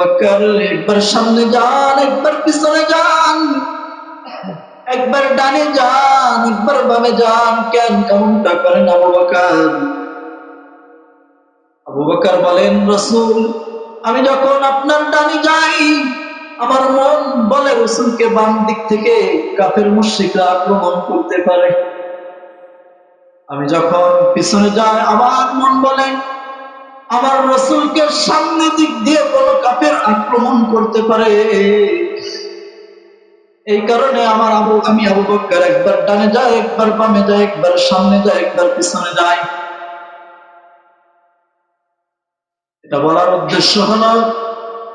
বকর একবার সামনে যান, একবার পিছনে যান, একবার ডানে যান, একবার বামে যান, কেন কেমনটা করেন আবু বকর? আবু বকর বলেন, রাসূল, আমি যখন আপনার ডানে যাই, আমার মন বলে রাসূলকে বাম দিক থেকে কাফের মুশরিকরা আক্রমণ করতে পারে। আমি যখন পিছনে যাই, আমার মন বলে আমার রাসূলকে সামনে দিক দিয়ে কোনো কাফের আক্রমণ করতে পারে। এই কারণে আমি আবু বকর একবার ডানে যাই, একবার বামে যাই, একবার সামনে যাই, একবার পিছনে যাই। এটা বলার উদ্দেশ্য হলো,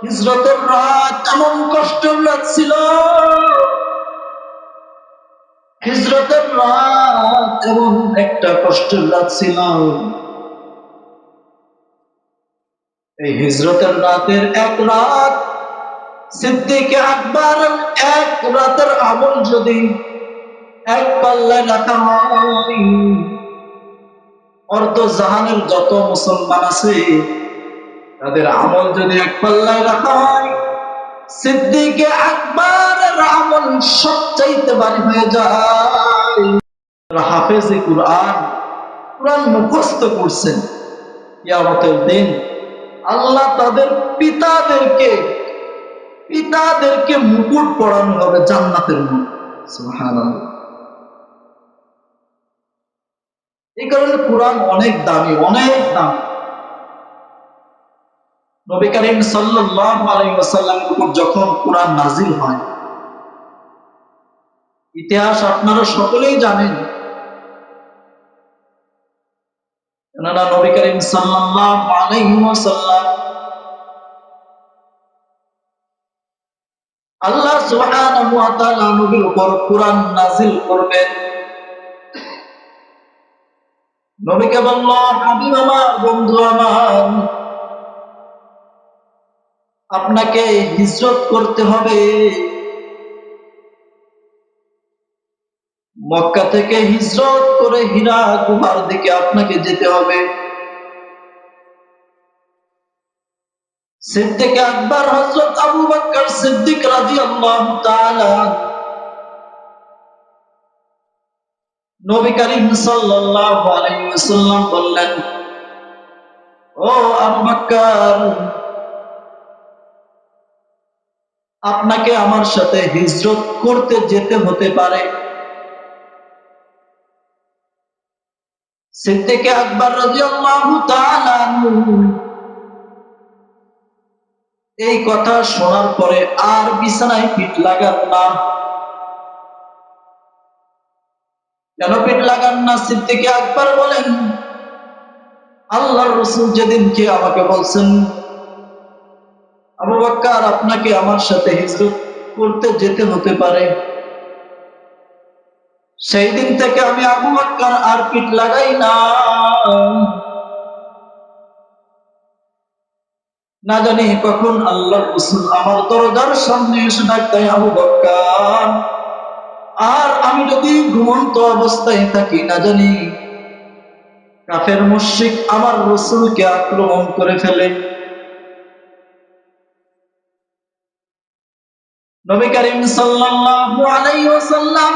হিজরতের রাত এমন কষ্টের রাত ছিল, হিজরতের রাত এমন একটা কষ্টের রাত ছিল। এই হিজরতের রাতের এক রাত সিদ্দিক আকবর এক রাতের আমল যদি এক পাল্লায় রাখা হয়, অর্ধ জাহানের যত মুসলমান আছে তাদের আমল যদি এক পাল্লায় রাখা হয়, সিদ্দিক আকবরের আমল সবচাইতে ভারী হয়ে যায়। হাফেজে কুরআন, কুরআন মুখস্থ করছেন, কিয়ামতের দিন আল্লাহ তাদের পিতাদেরকে মুকুট পরানো হবে জান্নাতের মুকুট। সুবহানাল্লাহ। এই কারণে কুরআন অনেক দামি, অনেক দামি। নবী করিম সাল্লাল্লাহু আলাইহি ওয়াসাল্লামের উপর যখন কুরআন নাজিল হয়, ইতিহাস আপনারা সকলেই জানেন, কেননা নবী করিম সাল্লাল্লাহু আলাইহি ওয়াসাল্লাম আল্লাহ সুবহানাহু ওয়া তাআলা নবীর উপর কুরআন নাজিল করবেন। নবীকে বলল, হাবিব আমার, বন্ধু আমার, আপনাকে হিজরত করতে হবে, মক্কা থেকে হিজরত করে হীরা গুহার দিকে আপনাকে যেতে হবে। সিদ্দিক আকবর হযরত আবু বকর সিদ্দিক রাদিয়াল্লাহু তাআলা নবী করিম সাল্লাল্লাহু আলাইহি ওয়াসাল্লাম বললেন, ও আবু বকর, আপনাকে আমার সাথে হিজরত করতে যেতে হতে পারে। সিদ্দিক আকবর রাদিয়াল্লাহু তাআলা এই কথা শোনার পরে আর বিছানায় পিঠ লাগান না। কেন পিঠ লাগান না? সিদ্দিক আকবর বলেন, আল্লাহর রাসূল যেদিনকে আমাকে বলছেন, আবু বকর, আপনাকে আমার সাথে হিজরত করতে যেতে হতে পারে, সেই দিন থেকে আমি আবু বকর আর পিঠ লাগাই না। না জানি কখন আল্লাহর রাসূল আমার দরজার সামনে এসে ডাক দেয়, আবু বকর, আর আমি যদি ঘুমন্ত অবস্থায় থাকি, না জানি কাফের মুশরিক আমার রাসূলকে আক্রমণ করে ফেলে। নবী করিম সাল্লাল্লাহু আলাইহি ওয়াসাল্লাম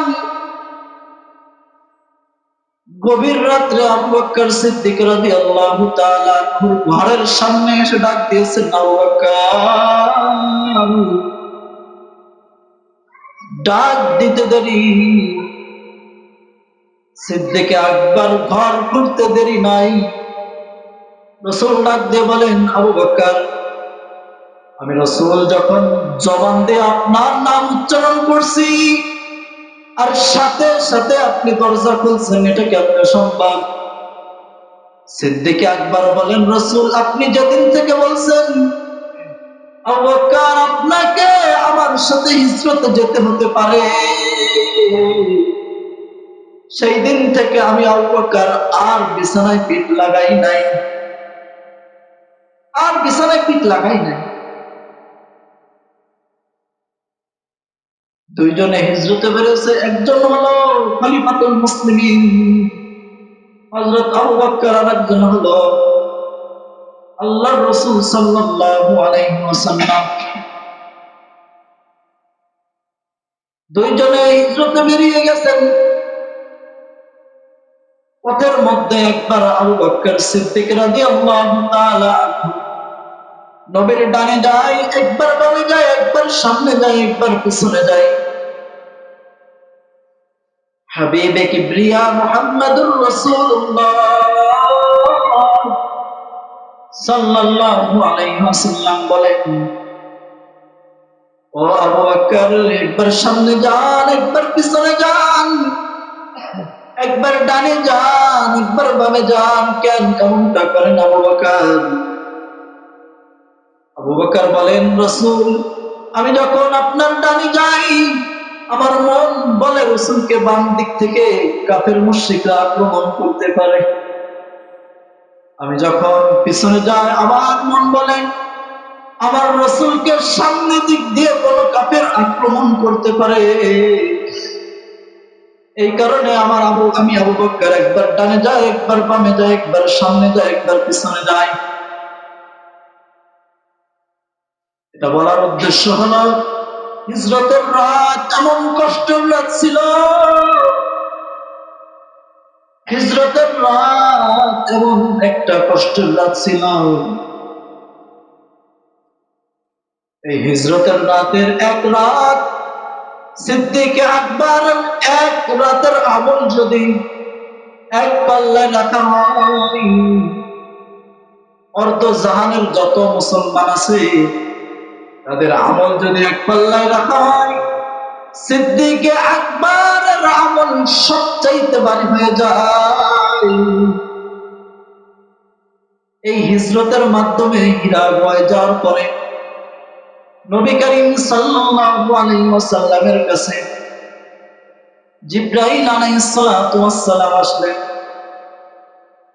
গভীর রাত্রে আবু বকর সিদ্দিক রাদিয়াল্লাহু তাআলা ঘরের সামনে এসে ডাক দিয়েছেন, আবু বকর। ডাক দিতে দেরি, সিদ্দিক আকবর ঘর খুলতে দেরি নাই, রাসূল ডাক দিয়ে বলেন, আবু বকর, আমি রাসূল যখন জবান দিয়ে আপনার নাম উচ্চারণ করছি আর সাথে সাথে আপনি দরজা খুলছেন, এটা কেমন সম্ভব? সিদ্দিক আকবর বলেন, রাসূল আপনি যেদিন থেকে বলছেন আবু বকর আপনাকে আমার সাথে হিজরতে যেতে হতে পারে, সেই দিন থেকে আমি আবু বকর আর বিছানায় পিঠ লাগাই নাই, আর বিছানায় পিঠ লাগাই নাই। দুইজনে হিজরতে বেরোছে, একজন হলো খলিফাতুল মুসলিমিন হযরত আবু বকর, আর একজন হলো আল্লাহর রাসূল সাল্লাল্লাহু আলাইহি ওয়াসাল্লাম দুইজনে হিজরতে বেরিয়ে গেছেন। পথের মধ্যে একবার আবু বকর সিদ্দিক রাদিয়াল্লাহু তাআলা নবীর ডানে যায়, একবার বামে যায়, একবার সামনে যায়, একবার পিছনে যায়। হাবিবে কিবরিয়া মুহাম্মাদুর রাসূলুল্লাহ সাল্লাল্লাহু আলাইহি ওয়াসাল্লাম বলেন, ও আবু বকর, একবার সামনে যান, একবার পিছনে যান, একবার ডানে যান, একবার বামে যান, কেন এমনটা করেন আবু বকর? আবু বকর বলেন, রাসূল, আমি যখন আপনার ডানে যাই আমার মন বলে রাসূলকে বাম দিক থেকে কাফের মুশরিকরা আক্রমণ করতে পারে। আমি যখন পিছনে যাই আমার মন বলে আমার রাসূলকে সামনে দিক দিয়ে কোনো কাফের আক্রমণ করতে পারে। এই কারণে আমি আবু বকর একবার ডানে যাই, একবার বামে যাই, একবার সামনে যাই, একবার পিছনে যাই। এটা বলার উদ্দেশ্য হলো হিজরতের রাত এমন কষ্টের রাত ছিল, হিজরতের রাত এমন একটা কষ্টের রাত ছিল। এই হিজরতের রাতের এক রাত সিদ্দিক আকবর এক রাতের আমল যদি এক পাল্লায় রাখা হয়, অর্ধ জাহানের যত মুসলমান আছে তাদের আমল যদি এক পাল্লায় রাখা হয়, সিদ্দিক আকবরের আমল সবচাইতে ভারী হয়ে যায়। এই হিজরতের মাধ্যমে হীরা বয়ে যাওয়ার পরে নবী করিম সাল্লাল্লাহু আলাইহি ওয়াসাল্লামের কাছে জিবরাইল আলাইহিস সালাতু ওয়াস সালাম আসলেন।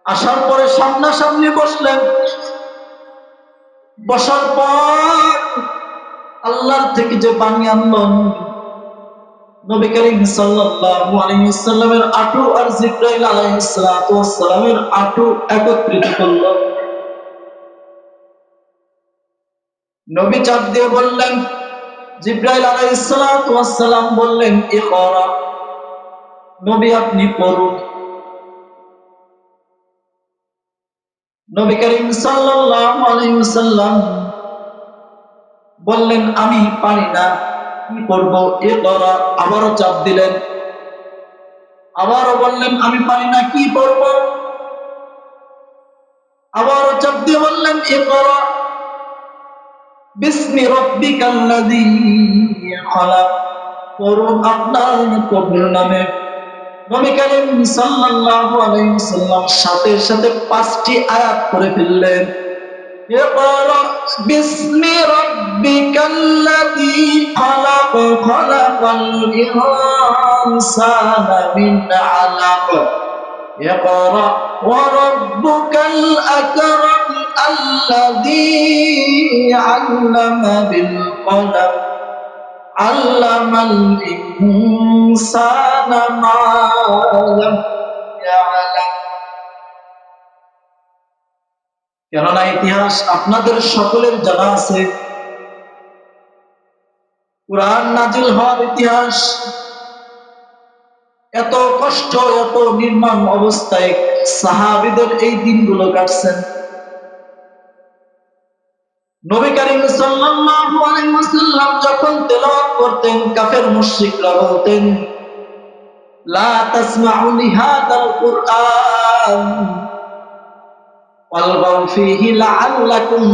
আসার পরে সামনাসামনি বসলেন। বসার পর আল্লাহর থেকে যে বাণী আনলেন, নবী করিম সাল্লাল্লাহু আলাইহি ওয়াসাল্লামের আঁটু আর জিবরাইল আলাইহিস সালাতু ওয়াস সালামের আঁটু একত্রিত করল। নবী চাপ দিয়ে বললেন, জিবরাইল আলাইহিস সালাতু ওয়াস সালাম বললেন, ইকরা, নবী আপনি পড়ুন। নবী করিম সাল্লাল্লাহু আলাইহি ওয়াসাল্লাম বললেন, আমি পারি না, কি করব? ইকরা, আবারও চাপ দিলেন। আবারও বললেন, আমি পারি না, কি করব? আবারও চাপ দিয়ে বললেন, ইকরা বিসমি রাব্বিকাল্লাযী খালাক, পড়ুন আপনার প্রভুর নামে। নবী করিম সাল্লাল্লাহু আলাইহি ওয়াসাল্লাম সাথে সাথে 5টি আয়াত পড়ে ফেললেন। ইকরা বিসমি রাব্বিকাল্লাযী খালাক, খালাকাল ইনসানা মিন আলাক, ইকরা ওয়া রাব্বুকাল আকরাম আল্লাযী আল্লামা বিল কলম আল্লামাল ইনসানা মা লাম ইয়ালাম। কেননা ইতিহাস আপনাদের সকলের জানা আছে, কুরআন নাজিল হওয়ার ইতিহাস, এত কষ্ট, এত নির্মম অবস্থায় সাহাবীদের এই দিনগুলো কাটছেন। নবী করিম সাল্লাল্লাহু আলাইহি ওয়াসাল্লাম যখন তেলাওয়াত করতেন, কাফের মুশরিকরা বলতেন, লা তাসমাউ লিহাদাল কুরআন ওয়ালগাউ ফীহি লাআল্লাকুম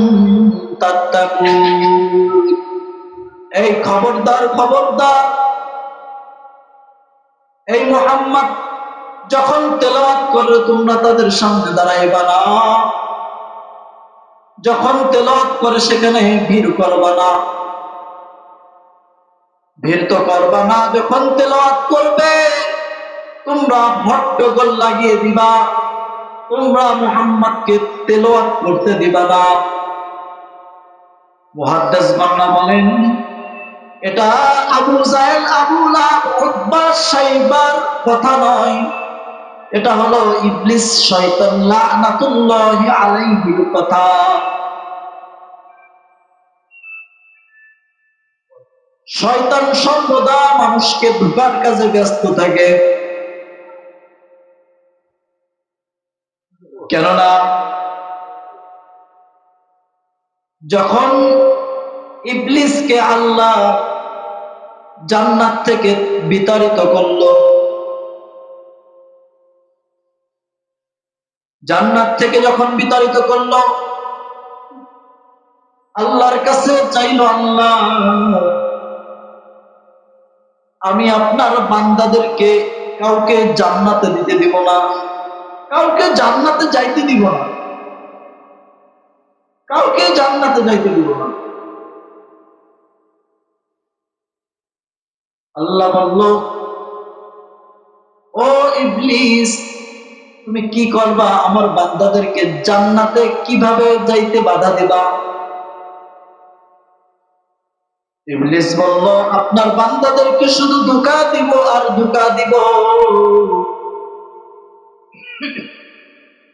তাত্তাকুন। এই খবরদার, খবরদার, এই মুহাম্মদ যখন তেলাওয়াত করে তোমরা তাদের সামনে দাঁড়াইবা না, যখন তেলাওয়াত করে সেখানে ভিড় করবা না, ভিড় তো করবা না। যখন তেলাওয়াত করবে তোমরা হট্টগোল লাগিয়ে দিবা, তোমরা মুহাম্মদকে তেলাওয়াত করতে দিবা না। মুহাদ্দিস বাংলা বলেন, এটা আবু জাহেল, আবু লাহাব, উতবা, শাইবার কথা নয়, এটা হলো ইবলিস শয়তান লানাতুল্লাহি আলাইহির কথা। শয়তান সর্বদা মানুষকে ধোঁকার কাজে ব্যস্ত থাকে, কেননা যখন ইবলিসকে আল্লাহ জান্নাত থেকে বিতাড়িত করলো, জান্নাত থেকে যখন বিতাড়িত করলো, আল্লাহর কাছে চাইলো, আল্লাহ আমি আপনার বান্দাদেরকে কাউকে জান্নাতে দিতে দিব না, কাউকে জান্নাতে যাইতে দিব না, কাউকে জান্নাতে যাইতে দিব না। আল্লাহ বলল, ও ইবলিস, তুমি কি করবা? আমার বান্দাদেরকে জান্নাতে কিভাবে যাইতে বাধা দিবা? ইবলিস বলল, আপনার বান্দাদেরকে শুধু ধোঁকা দিব আর ধোঁকা দিব,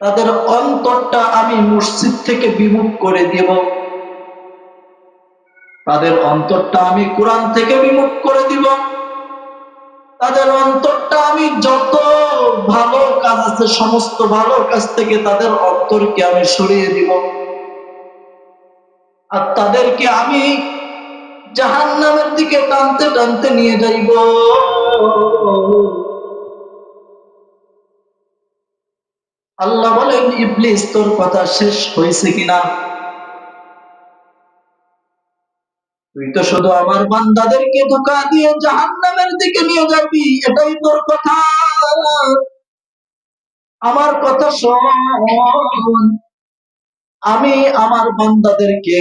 তাদের অন্তরটা আমি মসজিদ থেকে বিমুখ করে দিব, তাদের অন্তরটা আমি কোরআন থেকে বিমুখ করে দিব, তাদের অন্তরটা আমি যত ভালো কাজ আছে সমস্ত ভালো কাজ থেকে তাদের অন্তরকে আমি সরিয়ে দিব, আর তাদেরকে আমি জাহান্নামের দিকে টানতে টানতে নিয়ে যাইব। আল্লাহ বলেন, ইবলিস তোর কথা শেষ হয়েছে কিনা? তুই তো শুধু আমার বান্দাদেরকে ধোঁকা দিয়ে জাহান্নামের দিকে নিয়ে যাবি, এটাই তোর কথা। আমার কথা শোন, আমি আমার বান্দাদেরকে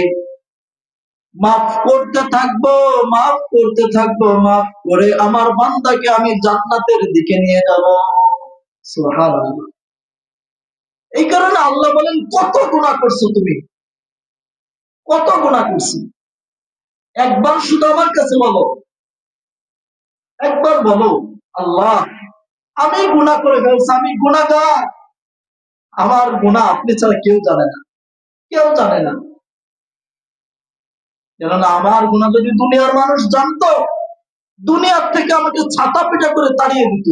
মাফ করতে থাকবো, মাফ করতে থাকবো, মাফ করে আমার বান্দাকে আমি জান্নাতের দিকে নিয়ে যাব। সুবহানাল্লাহ। এই কারণে আল্লাহ বলেন, কত গুনাহ করছো তুমি, কত গুনাহ করছি, একবার শুধু আমার কাছে বলো, একবার বলো, আল্লাহ আমি গুনাহ করে ফেলছি, আমি গুনাহগার, আমার গুনাহ আপনি ছাড়া কেউ জানে না, কেউ জানে না। কেননা আমার গুনাহ যদি দুনিয়ার মানুষ জানতো, দুনিয়ার থেকে আমাকে ছাতা পিটা করে তাড়িয়ে দিত।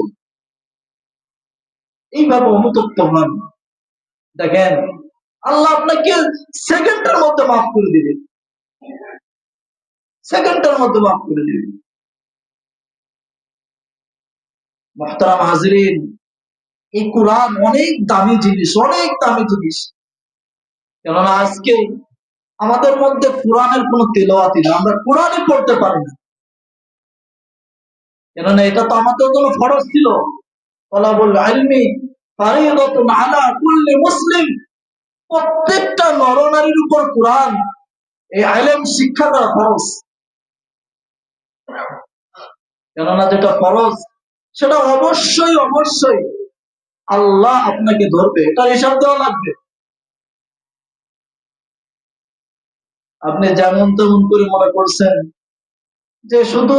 এইভাবে অনুতপ্ত হন। দেখেন, আল্লাহ আপনাকে সেকেন্ডের মধ্যে মাফ করে দিবে, সেকেন্ডের মধ্যে মাফ করে দিবে। মুহতারাম হাজরিন, এই কোরআন অনেক দামি জিনিস, অনেক দামি জিনিস। কেননা আজকে আমাদের মধ্যে কোরআনের কোনো তেলাওয়াতি না, আমরা কোরআনই পড়তে পারি না। কেননা এটা তো আমাদের জন্য ফরজ ছিল। তলাবুল ইলমি ফারিদাতুন আলা কুল্লি মুসলিম, প্রত্যেকটা নরনারীর উপর কোরআন, এই ইলম শিক্ষা করা ফরজ। কেননা যেটা ফরজ সেটা অবশ্যই অবশ্যই আল্লাহ আপনাকে ধরবে, এটা হিসাব দেওয়া লাগবে। আপনি যেমন তেমন করে মনে করছেন যে শুধু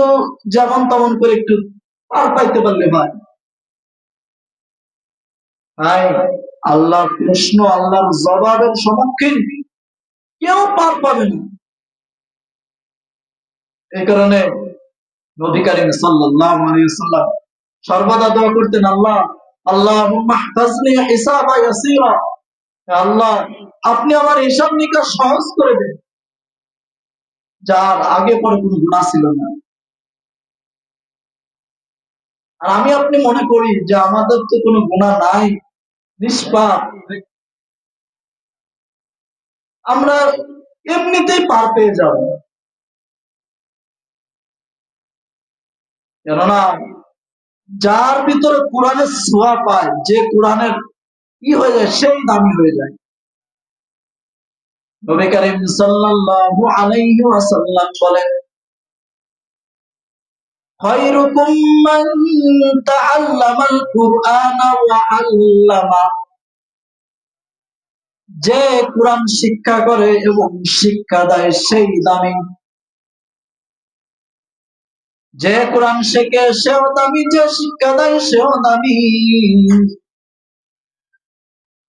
যেমন তেমন করে একটু পার পাইতে পারলে ভাই, ভাই আল্লাহর প্রশ্ন, আল্লাহর জবাবের সম্মুখীন কেউ পার পাবে না। এই কারণে নবী করিম সাল্লাল্লাহু আলাইহি ওয়াসাল্লাম সর্বদা দোয়া করতেন, আল্লাহ আল্লাহুম্মা ইহফাজনি হিসাবা ইয়াসীরা, আল্লাহ আপনি আমার হিসাব নিকাশ সহজ করে দেন, যার আগে পরে কোনো গুনাহ ছিল না। আর আমি আপনি মনে করি যে আমাদের তো কোনো গুনাহ নাই, নিষ্পাপ, আমরা এমনিতেই পার পেয়ে যাব। কেননা যার ভিতরে কোরআনের ছোঁয়া পায়, যে কোরআনের কি হয়ে যায়, সেই দামি হয়ে যায়। নবী করিম সাল্লাল্লাহু আলাইহি ওয়াসাল্লাম বলেন, খায়রুকুম মান তাআল্লামাল কুরআনা ওয়া আল্লামা, যে কোরআন শিক্ষা করে এবং শিক্ষা দেয় সেই দামি। যে কোরআন শেখে সেও দামি, যে শিক্ষা দেয় সেও দামি।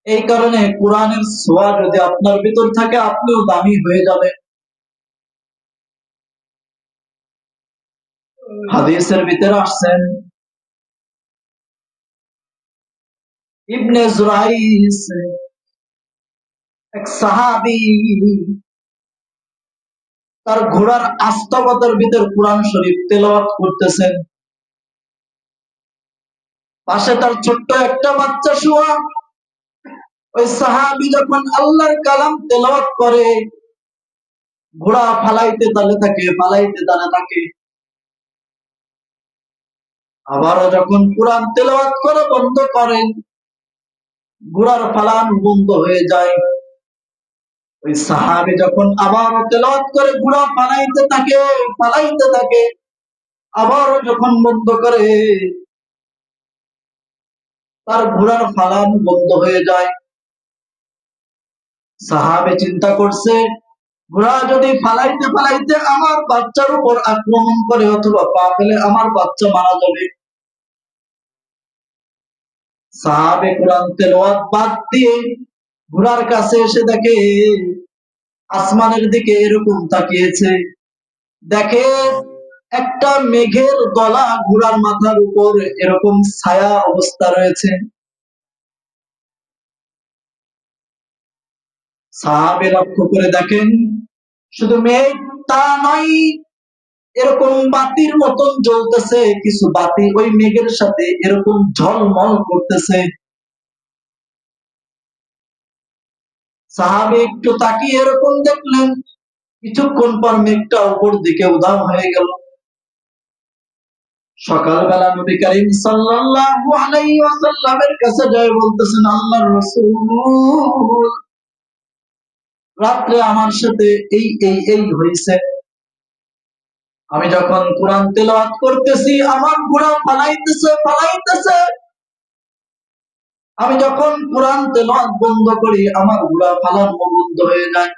এই কারণে কোরআনের ছোঁয়া যদি আপনার ভিতর থাকে, আপনিও দামি হয়ে যাবেন। হাদিসের ভিতরে আসছেন, ইবনে জুরাইস এক সাহাবী, তার ঘোড়ার আস্তাবতের ভিতর কোরআন শরীফ তেলাওয়াত করতেছেন। পাশে তার ছোট্ট একটা বাচ্চা শোয়া। ওই সাহাবী যখন আল্লাহর কালাম তেলাওয়াত করে, ঘোড়া ফালাইতে তালে থাকে, ফালাইতে তালে থাকে। আবারও যখন কোরআন তেলাওয়াত করে বন্ধ করেন, ঘোড়ার ফালান বন্ধ হয়ে যায়। ওই সাহাবী যখন আবারও তেলাওয়াত করে, ঘোড়া ফালাইতে থাকে, ফালাইতে থাকে। আবারও যখন বন্ধ করে, তার ঘোড়ার ফালান বন্ধ হয়ে যায়। সাহাবে চিন্তা করছে, ঘোড়া যদি ফালাইতে ফালাইতে আমার বাচ্চার উপর আক্রমণ করে অথবা পা ফেলে, আমার বাচ্চা মারা যাবে। সাহাবে কোরআন তেলাওয়াত বাদ দিয়ে ঘোড়ার কাছে এসে দেখে আসমানের দিকে এরকম তাকিয়েছে, দেখে একটা মেঘের দলা ঘোড়ার মাথার উপর এরকম ছায়া অবস্থা রয়েছে। সাহাবে লক্ষ্য করে দেখেন, শুধু মেঘ তা নয়, এরকম বাতির মতন জ্বলতেছে কিছু বাতি ওই মেঘের সাথে এরকম ঝলমল করতেছে। সাহাবে একটু তাকিয়ে এরকম দেখলেন, কিছুক্ষণ পর মেঘটা উপর দিকে উধাও হয়ে গেল। সকালবেলা নবী করিম সাল্লাল্লাহু আলাইহি ওয়াসাল্লামের কাছে যায়, বলতেছেন, আল্লাহর রাসূল, রাত্রে আমার সাথে এই এই এই হয়েছে। আমি যখন কোরআন তেলাওয়াত করতেছি, আমার ঘোড়া ফালাইতেছে ফালাইতেছে। আমি যখন কোরআন তেলাওয়াত বন্ধ করি, আমার ঘোড়া ফালানো বন্ধ হয়ে যায়।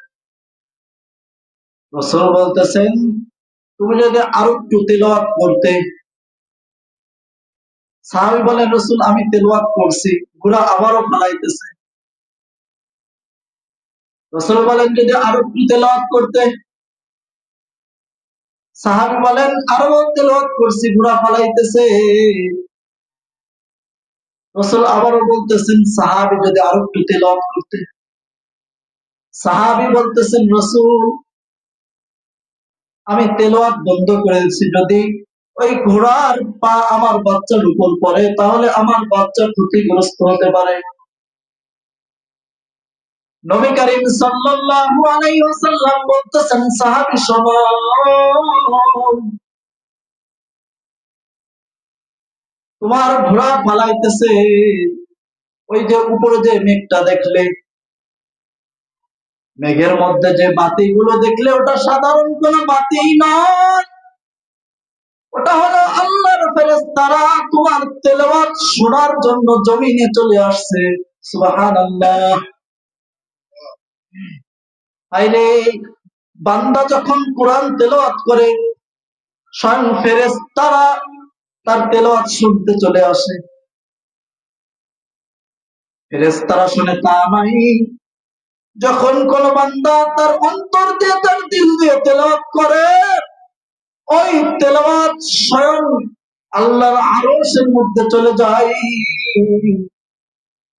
রাসূল বলতেছেন, তুমি যদি আরো একটু তেলাওয়াত করতে। সাহাবী বলেন, রাসূল আমি তেলাওয়াত করছি, ঘোড়া আবারও ফালাইতেছে। রাসূল বলেন, যদি আরো একটু তেলাওয়াত করতে। সাহাবী বলেন, আরো তেলাওয়াত করছি, ঘোড়া ফালাইতেছে। রাসূল আবারও বলতেছেন, সাহাবী যদি আরো একটু তেলাওয়াত করতে। সাহাবী বলতেছেন, রাসূল আমি তেলাওয়াত বন্ধ করে দিচ্ছি, যদি ওই ঘোড়ার পা আমার বাচ্চার উপর পড়ে তাহলে আমার বাচ্চা ক্ষতিগ্রস্ত হতে পারে। নবী করিম সাল্লাল্লাহু আলাইহি ওয়াসাল্লাম বলতেছেন, সাহাবী শোনো, তোমার ঘোড়া ফালাইতেছে, ওই যে উপরে যে মেঘটা দেখলে, মেঘের মধ্যে যে বাতিগুলো দেখলে, ওটা সাধারণ কোন বাতি নয়, ওটা হলো আল্লাহর ফেরেশতারা তোমার তেলাওয়াত শোনার জন্য জমিনে চলে আসছে। সুবহানাল্লাহ। আইরে, বান্দা যখন কোরআন তেলাওয়াত করে, স্বয়ং ফেরেশতারা তার তেলাওয়াত শুনতে চলে আসে। ফেরেশতারা শুনে তা নাই, যখন কোন বান্দা তার অন্তর দিয়ে, তার দিল দিয়ে তেলাওয়াত করে, ওই তেলাওয়াত স্বয়ং আল্লাহর আরশের মধ্যে চলে যায়।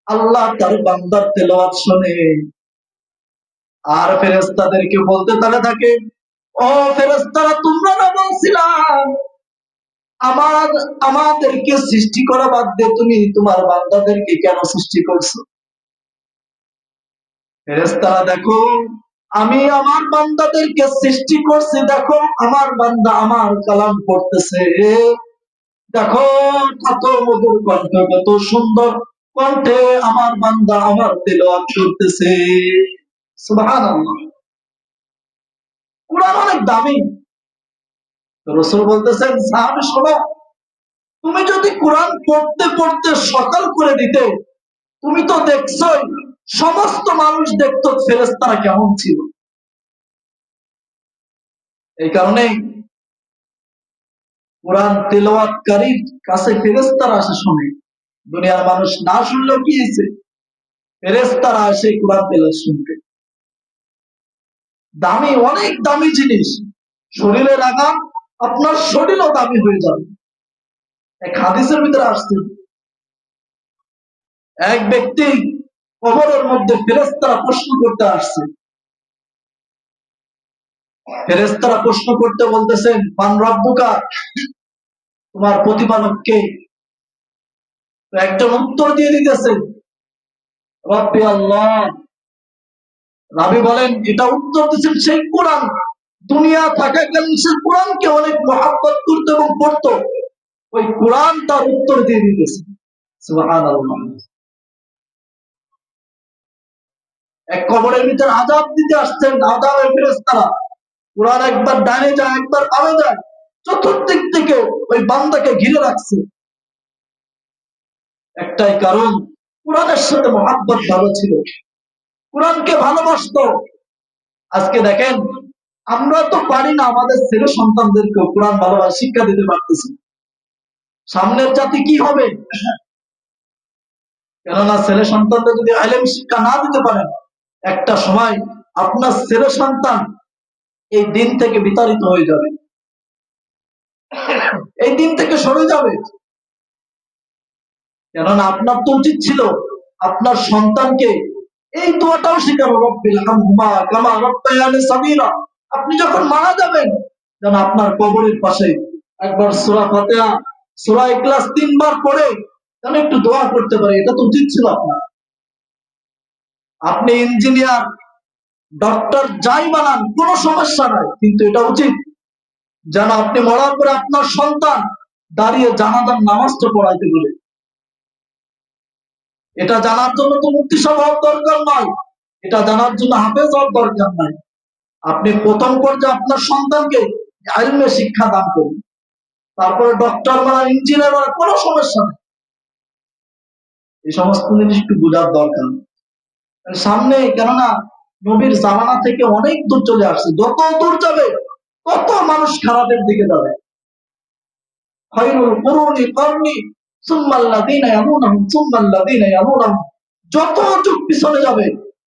আল্লাহ তার বান্দার তেলাওয়াত শুনে আর ফেরেশতাদেরকে বলতে তালে থাকে, ও ফেরেশতারা, তোমরা না বলছিলাম আমাদেরকে সৃষ্টি করা বাদ দিয়ে তুমি তোমার বান্দাদেরকে কেন সৃষ্টি করছো? ফেরেশতারা, দেখো আমি আমার বান্দাদেরকে সৃষ্টি করছি, দেখো আমার বান্দা আমার কালাম পড়তেছে, দেখো কত মধুর কণ্ঠ, কত সুন্দর কণ্ঠে আমার বান্দা আমার তেলাওয়াত করতেছে। সুবহানাল্লাহ। কুরআন অনেক দামি। রাসূল বলতেছেন, সাহাবী শোনো, তুমি যদি কোরআন পড়তে পড়তে সকাল করে দিতে, তুমি তো দেখছই সমস্ত মানুষ দেখতো ফেরেশতারা কেমন ছিল। এই কারণে কোরআন তেলাওয়াতকারীর কাছে ফেরেশতারা আসে শোনে। দুনিয়ার মানুষ না শুনলেও কি হয়েছে, ফেরেশতারা আসে কোরআন তেলাওয়াত শুনতে। দামি, অনেক দামি জিনিস, শরীরে লাগান, আপনার শরীরও দামি হয়ে যাবে। এক হাদিসের ভিতরে আসছে, এক ব্যক্তি কবরের মধ্যে ফেরেশতারা প্রশ্ন করতে আসছে। ফেরেশতারা প্রশ্ন করতে বলতেছেন, মান রাব্বুকা, তোমার প্রতিপালক কে? তো একজন উত্তর দিয়ে দিতেছে, রব্বি আল্লাহ। রাবি বলেন, এটা উত্তর দিচ্ছেন সেই কোরআন, দুনিয়া থাকাকালীন সে কোরআনকে অনেক মহাব্বত করত এবং পড়ত, ওই কোরআন তার উত্তর দিয়ে দিতেছে। সুবহানাল্লাহ। এক কবরের ভিতরে আযাব দিতে আসছেন, আযাবের ফেরেশতারা, কোরআন একবার ডানে যায়, একবার বামে যায়, চতুর্দিক থেকে ওই বান্দাকে ঘিরে রাখছে। একটাই কারণ, কোরআনের সাথে মহাব্বত ভালো ছিল, কোরআনকে ভালোবাসতো। আজকে দেখেন, আমরা তো পারি না আমাদের ছেলে সন্তানদেরকে কোরআন ভালোবাসা শিক্ষা দিতে পারতেছি। সামনের জাতি কি হবে? কেননা ছেলে সন্তানদের যদি আলেম শিক্ষা না দিতে পারেন, একটা সময় আপনার ছেলে সন্তান এই দিন থেকে বিতাড়িত হয়ে যাবে, এই দিন থেকে সরে যাবে। কেননা আপনার তো উচিত ছিল আপনার সন্তানকে এই দোয়াটাও শেখানো, রব্বিল হামহুমা কামা রাব্বায়ানি সাগীরা। আপনি যখন মারা যাবেন, যেন আপনার কবরের পাশে একবার সূরা ফাতিহা, সূরা ইখলাস 3 বার পড়ে যেন একটু দোয়া করতে পারে। এটা তো উচিত ছিল আপনার। আপনি ইঞ্জিনিয়ার, ডক্টর যাই বানান, কোনো সমস্যা নাই, কিন্তু এটা উচিত যেন আপনি মরার পরে আপনার সন্তান দাঁড়িয়ে জানাজার নামাজটা পড়াইতে পারে। এটা জানার জন্য তো মুফতি সাহেব হওয়ার দরকার নয়, এটা জানার জন্য হাফেজ হওয়ার দরকার নাই। আপনি প্রথম পর্যায়ে আপনার সন্তানকে ইলমে শিক্ষা দান করুন, তারপরে ডক্টর বানান, ইঞ্জিনিয়ার বানান, কোনো সমস্যা নেই। এই সমস্ত জিনিস একটু বোঝার দরকার সামনে। কেননা নবীর জামানা থেকে অনেক দূর চলে আসছে, যত দূর যাবে তত মানুষ খারাপের দিকে যাবে। খায়রুল কুরুনি করনি সুম্মাল্লাযীনা ইয়ালুনাহুম সুম্মাল্লাযীনা ইয়ালুনাহুম, যত যুগ পিছনে যাবে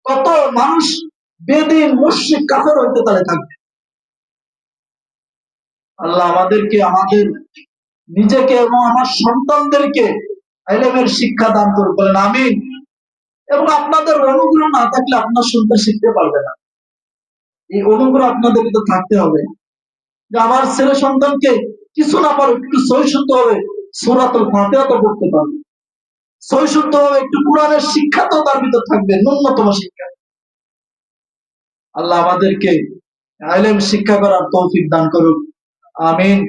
তত মানুষ বেদিন, মুশরিক, কাফের হইতে তালে থাকবে। আল্লাহ আমাদেরকে, আমাদের নিজেকে এবং আমার সন্তানদেরকে ইলমের শিক্ষা দান করুন, বলেন আমিন। এবং আপনাদের অনুগ্রহ না থাকলে আপনার সন্তান শিখতে পারবে না। এই অনুগ্রহ আপনাদের তো থাকতে হবে, যে আমার ছেলে সন্তানকে কিছু না পারো একটু সহি শুদ্ধ হবে সূরাতুল ফাতিহা তো পড়তে পারবে, সহি শুদ্ধ হবে একটু কোরআনের শিক্ষা তো তার ভিতর থাকবে, ন্যূনতম শিক্ষা। আল্লাহ আমাদেরকে ইলম শিক্ষা করার তৌফিক দান করুক, আমিন।